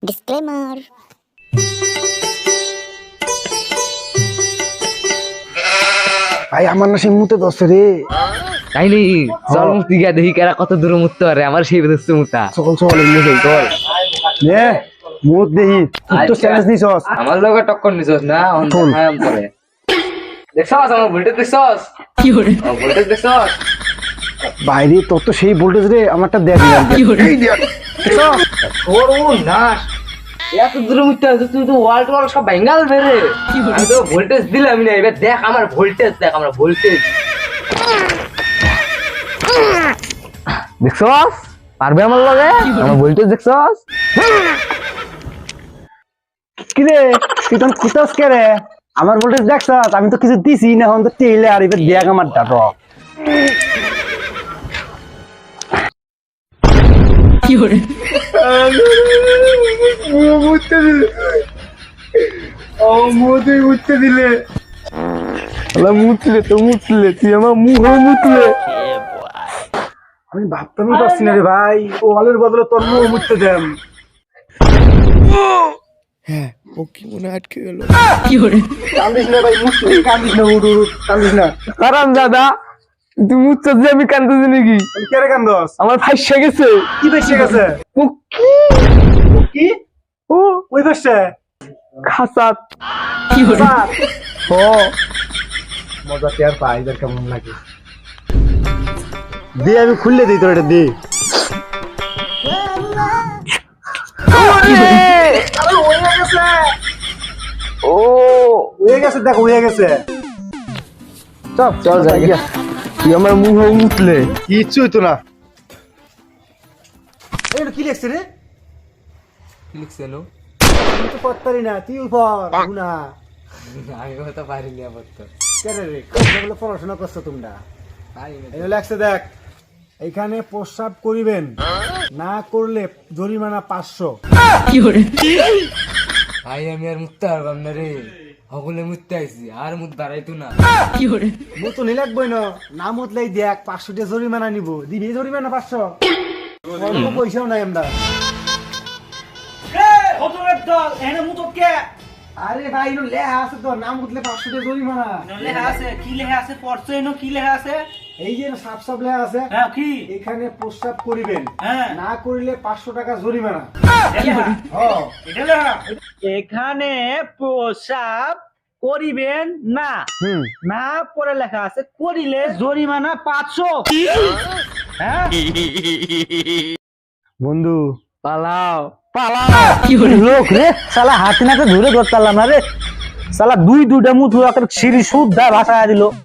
Disclaimer. ভাই আমার না সেই মুতে দোষ রে। তাই নি চল মুক্তি গিয়া দেখি কেরা কত দূর মুততে পারে আমার সেই বেদস্ত মুতা চল চল এমনি যাই চল নে মুত দেহি তুই তো চ্যালেঞ্জ নিছস আমার লগে টক্কর নিছস না শোন। হায়াম করে দেখছস আমার ভোল্টেজ দেখছস কি হরে ভোল্টেজ দেখছস বাইরে তোর তো সেই ভোল্টেজ রে আমারটা দেখ এই দেখ ওর ও না এত দূর মুততে আছে তুই তো ওয়াল টোয়াল সব বেঙ্গাল বেরে আমি তো ভোল্টেজ দিলাম না এবার দেখ আমার ভোল্টেজ দেখ আমার ভোল্টেজ দেখছস পারবে আমার লগে আমার ভোল্টেজ দেখছস কি রে তুই তখন কুতাস কে রে আমার ভোল্টেজ দেখছস আমি তো কিছু দিছি না এখন তো টেইলে আর এবার দেখ আমার ডাটো মুততে দিলে তুই আমার মুখ মুতলে আমি ভাবতামই পারছি না রে ভাই ও আলের বদলে তোর মুখ মুততে দেন কান্দিস না ভাই মুততে কান্দিস না উঠ উঠ কান্দিস না কারণ দাদা তুই মুচ্ছস যে আমি কান্দতেছি নাকি আমি কে রে কান্দস আমার ফাইসা গেছে কি বেশি গেছে কি ও ওই বেশে খাসাত ও মজা টের পাই এদের কেমন লাগে দে আমি খুললে দিই তোর এটা দে ও হয়ে গেছে দেখ হয়ে গেছে চল চল যাই গিয়া তুই আমার মুখ মুতলে কিচ্ছুই তো না এটা কি লিখছে রে লিখছেন আমি তো পড়তারি না তুই পড় না আমি হয়তো পারিনি আবার তো কেন রে কোথাগুলো পড়াশোনা করছো তোমরা এই লেখছে দেখ এখানে প্রস্রাব করিবেন না করলে জরিমানা 500 ভাই আমি আর মুততে পারবাম না রে সকলে মুততে আইছি আর মুত বাড়াইতো না মতনই লাগবই না মুতলেই দেখ 500 টাকা জরিমানা নিব দিবি জরিমানা 500 অল্প পয়সাও নাই আমরা আরে ভাই এনো লেখা আছে তো না মুতলে 500 টাকা জরিমানা লেখা আছে কি লেখা আছে পড়ছো এনো কি লেখা আছে এই যে সাপ সাপ লেখা আছে হ্যাঁ কি এখানে প্রস্রাব করিবেন হ্যাঁ। না করিলে 500 টাকা জরিমানা হ্যাঁ এটা লেখা এখানে প্রসাব করিবেন না না পরে লেখা আছে করিলে জরিমানা 500 হ্যাঁ বন্ধু পালাও লোক রে শালা হাতে নাতে ধরে ধরতাম না রে শালা দুইটা মুথু সিঁড়ি সুদ্ধা ভাষা দিল